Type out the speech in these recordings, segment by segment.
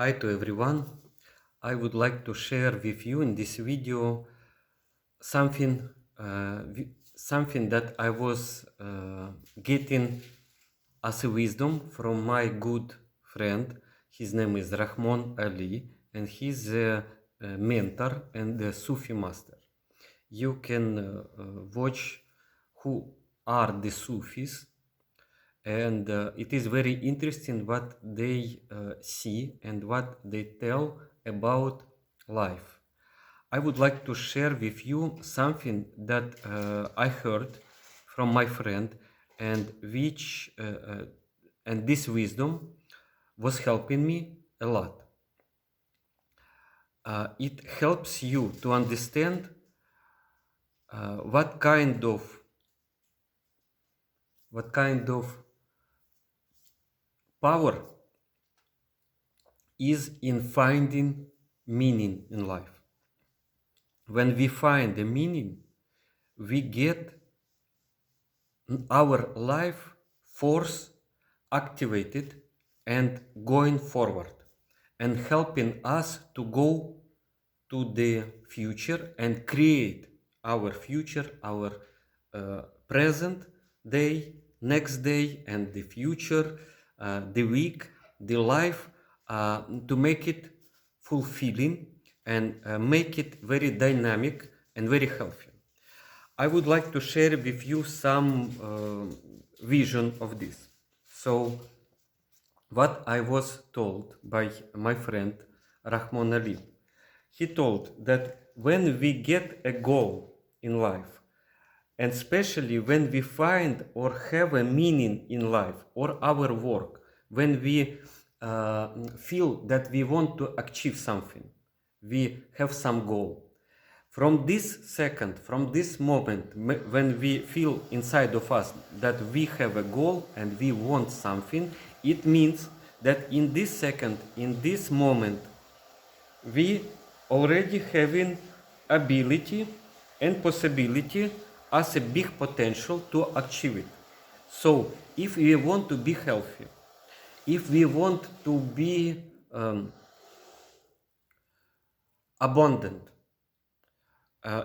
Hi to everyone. I would like to share with you in this video something something that I was getting as a wisdom from my good friend. His name is Rahman Ali, and he's a mentor and a Sufi master. You can watch who are the Sufis, and it is very interesting what they see and what they tell about life. I would like to share with you something that I heard from my friend, and which and this wisdom was helping me a lot. It helps you to understand what kind of power is in finding meaning in life. When we find the meaning, we get our life force activated and going forward and helping us to go to the future and create our future, our present day, next day, and the future, the week, the life, to make it fulfilling and make it very dynamic and very healthy. I would like to share with you some vision of this. So, what I was told by my friend Rahman Ali, he told that when we get a goal in life, and especially when we find or have a meaning in life or our work, when we feel that we want to achieve something, we have some goal. From this second, from this moment, when we feel inside of us that we have a goal and we want something, it means that in this second, in this moment, we already having ability and possibility as a big potential to achieve it. So if we want to be healthy, if we want to be abundant,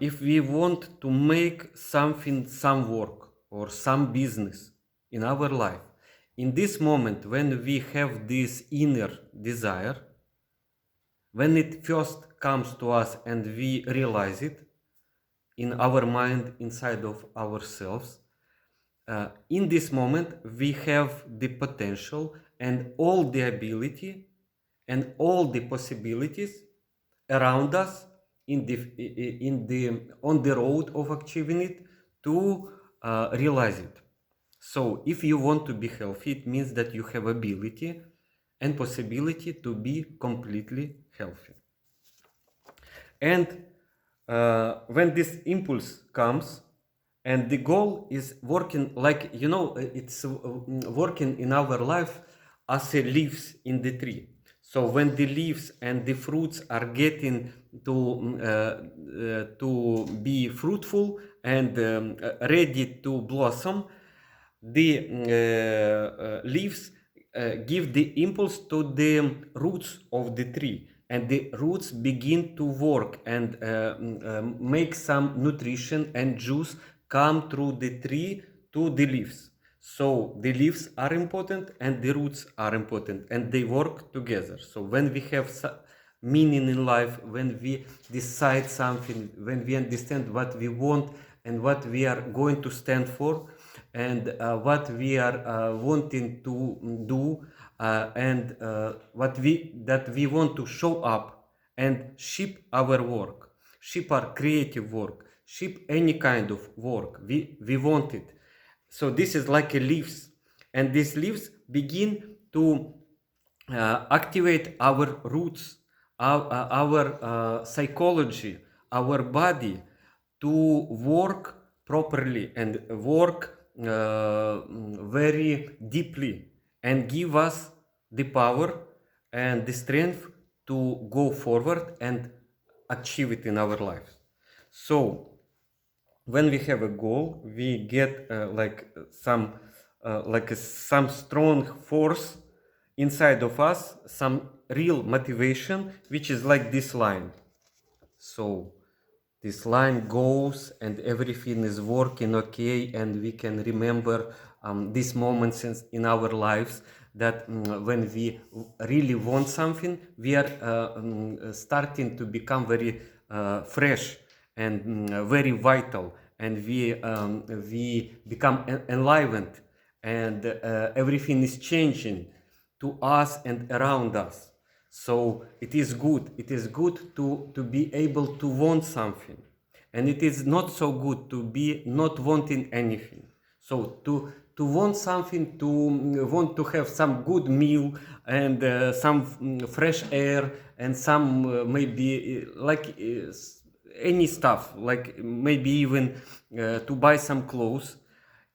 if we want to make something, some work or some business in our life, in this moment when we have this inner desire, when it first comes to us and we realize it in our mind, inside of ourselves, in this moment we have the potential and all the ability and all the possibilities around us in the on the road of achieving it to realize it. So if you want to be healthy, it means that you have ability and possibility to be completely healthy. And when this impulse comes and the goal is working, like it's working in our life as a leaves in the tree. So when the leaves and the fruits are getting to be fruitful and ready to blossom, the leaves give the impulse to the roots of the tree, and the roots begin to work and make some nutrition and juice come through the tree to the leaves. So the leaves are important and the roots are important, and they work together. So when we have meaning in life, when we decide something, when we understand what we want and what we are going to stand for, and what we are wanting to do, and what we want to show up and ship our work, ship our creative work, ship any kind of work we want it. So this is like a leaves, and these leaves begin to activate our roots, our psychology, our body to work properly and work very deeply and give us the power and the strength to go forward and achieve it in our lives. So when we have a goal, we get some strong force inside of us, some real motivation, which is like this line. So this line goes and everything is working okay, and we can remember these moments in our lives that when we really want something, we are starting to become very fresh and very vital, and we become enlivened, and everything is changing to us and around us. So it is good. It is good to be able to want something. And it is not so good to be not wanting anything. So to want something, to want to have some good meal and some fresh air and some maybe any stuff, like maybe even to buy some clothes.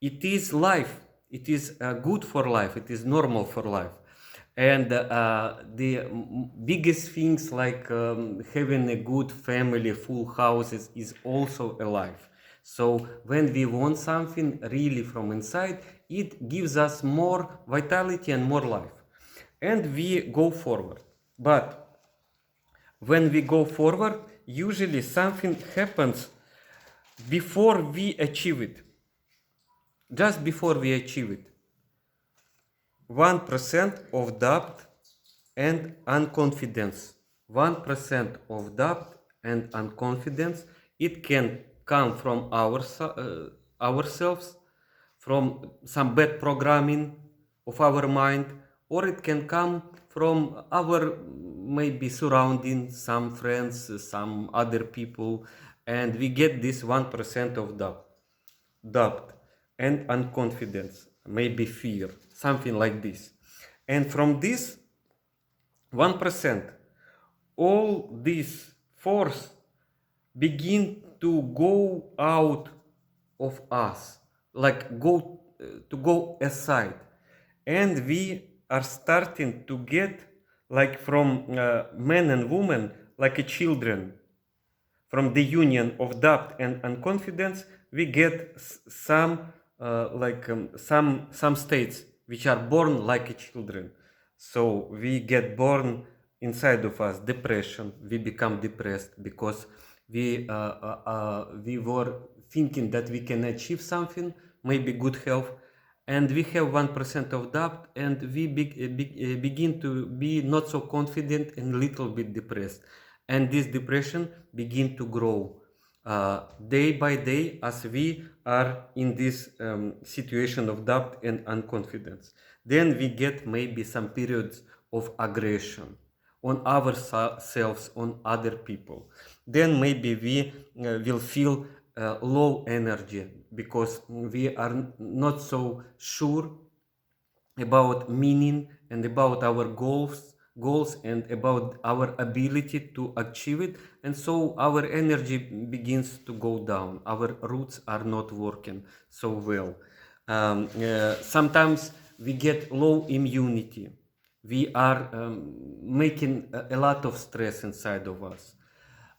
It is life. It is good for life. It is normal for life. And the biggest things like having a good family, full houses is also a life. So when we want something really from inside, it gives us more vitality and more life. And we go forward. But when we go forward, usually something happens before we achieve it. Just before we achieve it. 1% of doubt and unconfidence. 1% of doubt and unconfidence. It can come from ourselves, from some bad programming of our mind, or it can come from our maybe surrounding, some friends, some other people, and we get this 1% of doubt and unconfidence, maybe fear, something like this. And from this 1%, all this force begin to go out of us, like to go aside, and we are starting to get like from men and women like a children. From the union of doubt and unconfidence, we get some some states which are born like children. So we get born inside of us depression. We become depressed because we were thinking that we can achieve something, maybe good health, and we have 1% of doubt, and we begin to be not so confident and little bit depressed, and this depression begin to grow day by day as we are in this situation of doubt and unconfidence. Then we get maybe some periods of aggression on ourselves, on other people. Then maybe we will feel low energy because we are not so sure about meaning and about our goals and about our ability to achieve it, and so our energy begins to go down. Our roots are not working so well. Sometimes we get low immunity. We are making a lot of stress inside of us,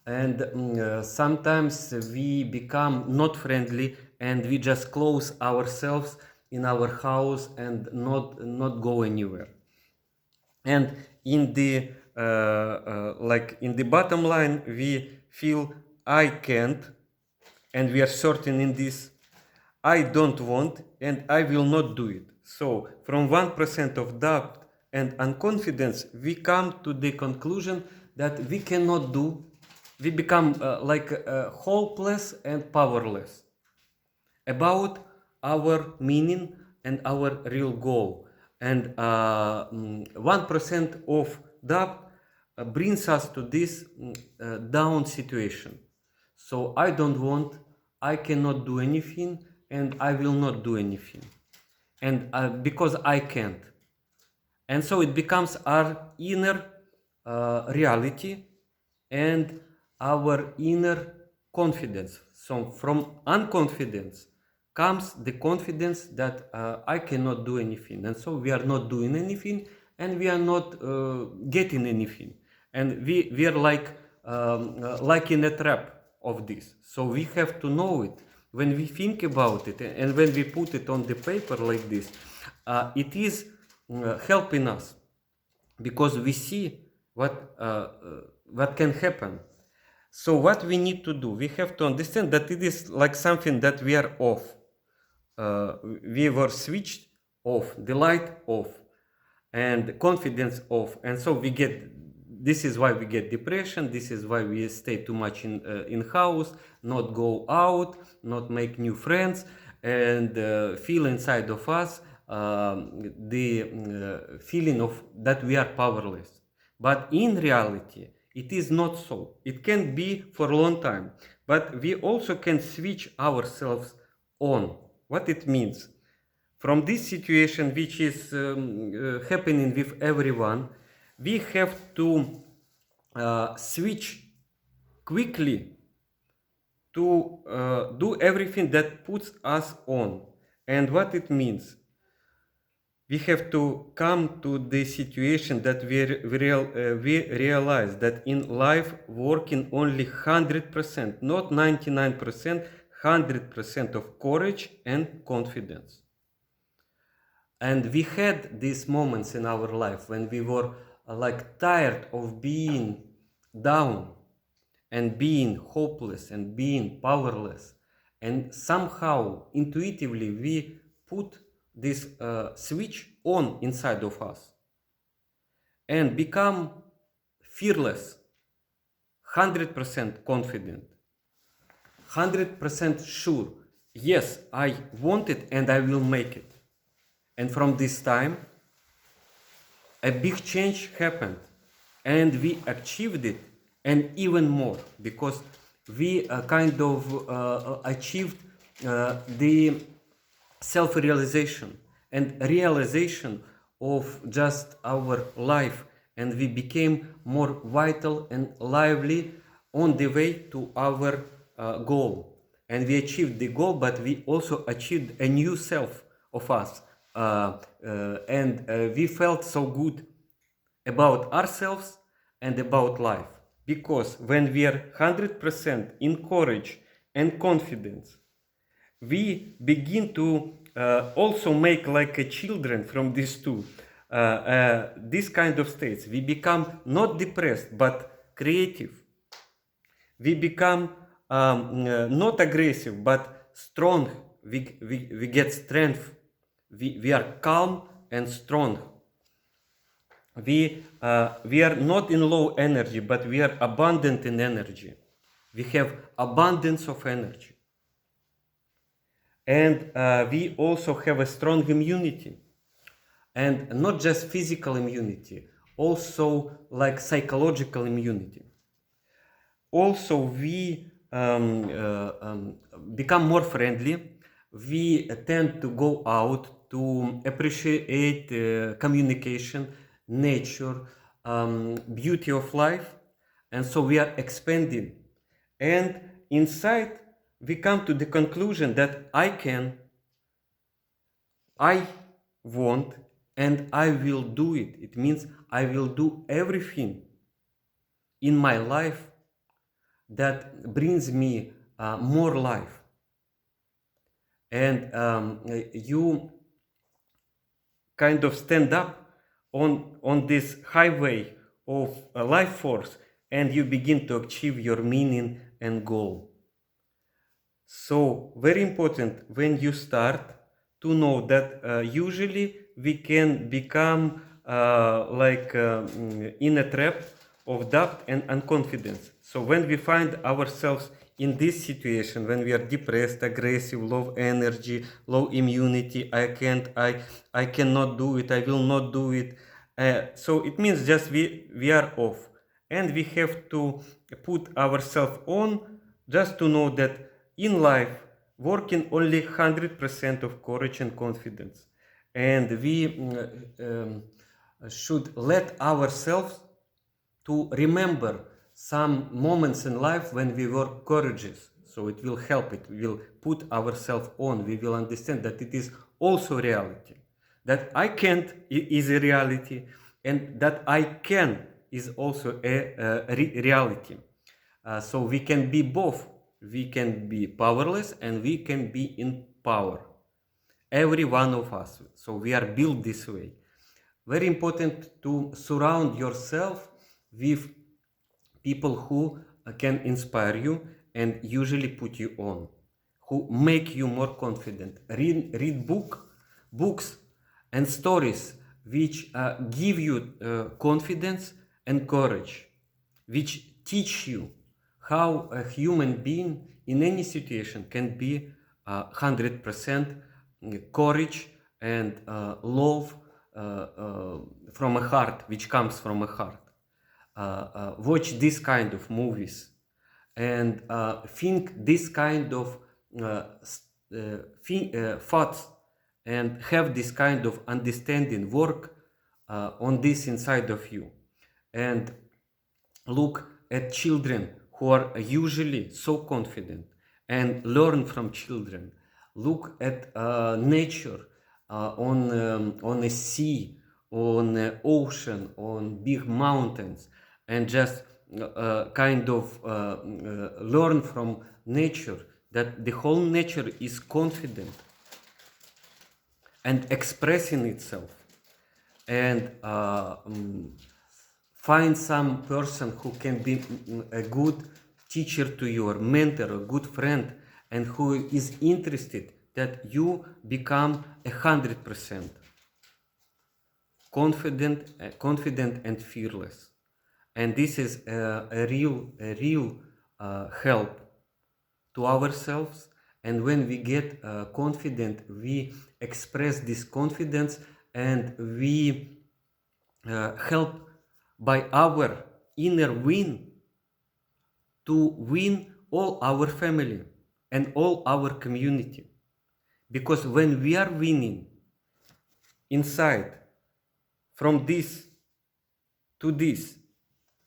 and sometimes we become not friendly and we just close ourselves in our house and not go anywhere. And in the like in the bottom line, we feel I can't, and we are certain in this, I don't want, and I will not do it. So from 1% of doubt and unconfidence, we come to the conclusion that we cannot do. We become hopeless and powerless about our meaning and our real goal. And 1% of doubt brings us to this down situation. So I don't want, I cannot do anything, and I will not do anything. And because I can't. And so it becomes our inner reality and our inner confidence. So from unconfidence comes the confidence that I cannot do anything. And so we are not doing anything, and we are not getting anything. And we are like in a trap of this. So we have to know it. When we think about it and when we put it on the paper like this, it is helping us, because we see what can happen. So what we need to do, we have to understand that it is like something that we are off. We were switched off, the light off, and confidence off, and so we get. This is why we get depression. This is why we stay too much in house, not go out, not make new friends, and feel inside of us the feeling of that we are powerless. But in reality, it is not so. It can be for a long time, but we also can switch ourselves on. What it means? From this situation, which is happening with everyone, we have to switch quickly to do everything that puts us on. And what it means? We have to come to the situation that we realize that in life working only 100%, not 99%, 100% of courage and confidence. And we had these moments in our life when we were like tired of being down and being hopeless and being powerless. And somehow, intuitively, we put this switch on inside of us and become fearless, 100% confident, 100% sure. Yes, I want it and I will make it. And from this time, a big change happened and we achieved it, and even more, because we achieved the self-realization and realization of just our life, and we became more vital and lively on the way to our goal. And we achieved the goal, but we also achieved a new self of us. And we felt so good about ourselves and about life, because when we are 100% in courage and confidence, we begin to also make like a children from these two this kind of states. We become not depressed but creative. We become not aggressive but strong. We get strength. We are calm and strong. We are not in low energy, but we are abundant in energy. We have abundance of energy. And we also have a strong immunity. And not just physical immunity, also like psychological immunity. Also, we become more friendly. We tend to go out to appreciate communication, nature, beauty of life, and so we are expanding. And inside, we come to the conclusion that I want, and I will do it. It means I will do everything in my life that brings me more life. And you kind of stand up on this highway of life force, and you begin to achieve your meaning and goal. So very important when you start to know that usually we can become in a trap of doubt and unconfidence. So when we find ourselves in this situation, when we are depressed, aggressive, low energy, low immunity, I cannot do it, I will not do it. So it means just we are off, and we have to put ourselves on just to know that in life working only 100% of courage and confidence, and we should let ourselves to remember some moments in life when we were courageous. So it will help, it will put ourselves on, we will understand that it is also reality, that I can't is a reality, and that I can is also a reality. So we can be both. We can be powerless and we can be in power. Every one of us. So we are built this way. Very important to surround yourself with people who can inspire you and usually put you on, who make you more confident. Read books and stories which give you confidence and courage, which teach you how a human being in any situation can be 100% courage and love from a heart, which comes from a heart. Watch this kind of movies and think this kind of thoughts and have this kind of understanding, work on this inside of you, and look at children who are usually so confident and learn from children. Look at nature on a sea, on an ocean, on big mountains, and just kind of learn from nature that the whole nature is confident and expressing itself. And find some person who can be a good teacher to you, or mentor, a good friend, and who is interested that you become 100% confident and fearless. And this is a real help to ourselves. And when we get confident, we express this confidence, and we help by our inner win to win all our family and all our community. Because when we are winning inside, from this to this,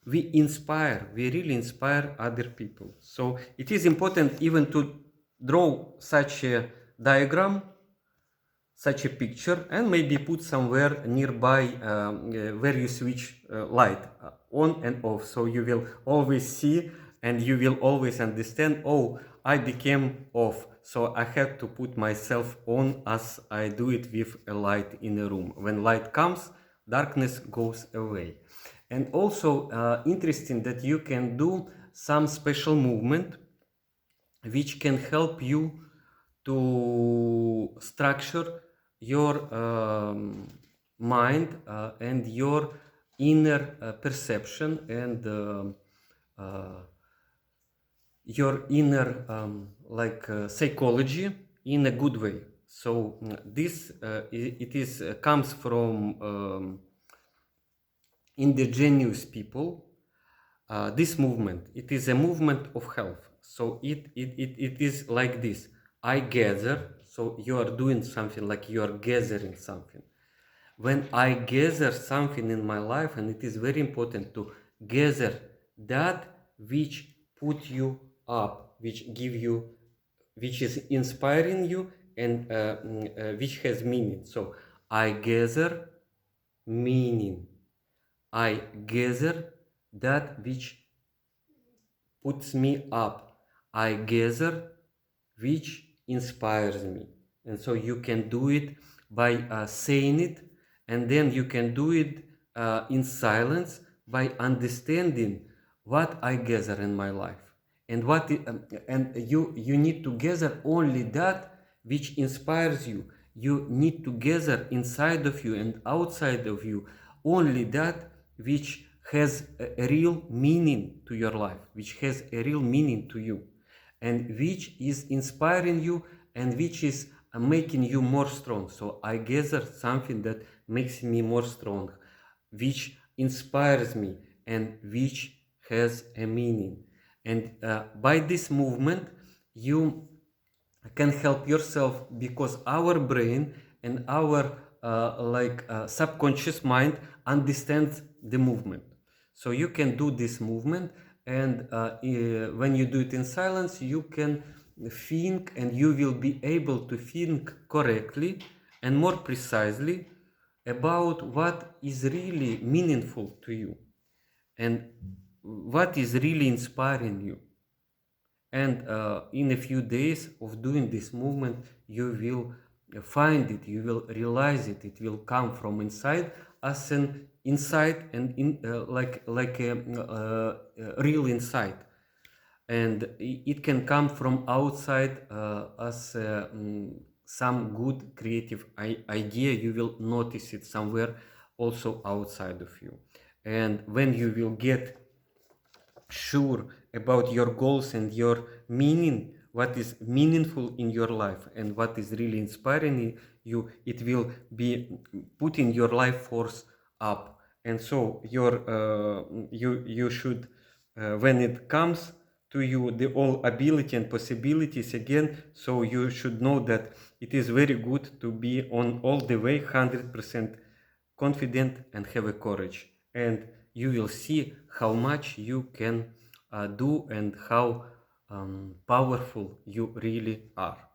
we really inspire other people. So it is important even to draw such a diagram, such a picture, and maybe put somewhere nearby where you switch light on and off, so you will always see and you will always understand, oh, I became off, so I have to put myself on, as I do it with a light in a room. When light comes, darkness goes away. And also interesting that you can do some special movement which can help you to structure your mind and your inner perception and your inner psychology in a good way. So this comes from indigenous people. This movement, it is a movement of health. So it is like this. I gather, so you are doing something, like you are gathering something. When I gather something in my life, and it is very important to gather that which put you up, which give you, which is inspiring you, and which has meaning. So I gather meaning. I gather that which puts me up. I gather which inspires me. And so you can do it by saying it, and then you can do it in silence by understanding what I gather in my life. And you need to gather only that which inspires you. You need to gather inside of you and outside of you only that which has a real meaning to your life, which has a real meaning to you, and which is inspiring you, and which is making you more strong. So I gather something that makes me more strong, which inspires me, and which has a meaning. And by this movement, you can help yourself, because our brain and our subconscious mind understands the movement. So you can do this movement, and when you do it in silence, you can think, and you will be able to think correctly and more precisely about what is really meaningful to you and what is really inspiring you. And in a few days of doing this movement, you will find it, you will realize it, it will come from inside as an inside and in like a real insight, and it can come from outside as some good creative idea. You will notice it somewhere also outside of you, and when you will get sure about your goals and your meaning, what is meaningful in your life and what is really inspiring you, it will be putting your life force up. And so you should when it comes to you the all ability and possibilities again, so you should know that it is very good to be on all the way 100% confident and have a courage, and you will see how much you can do and how powerful you really are.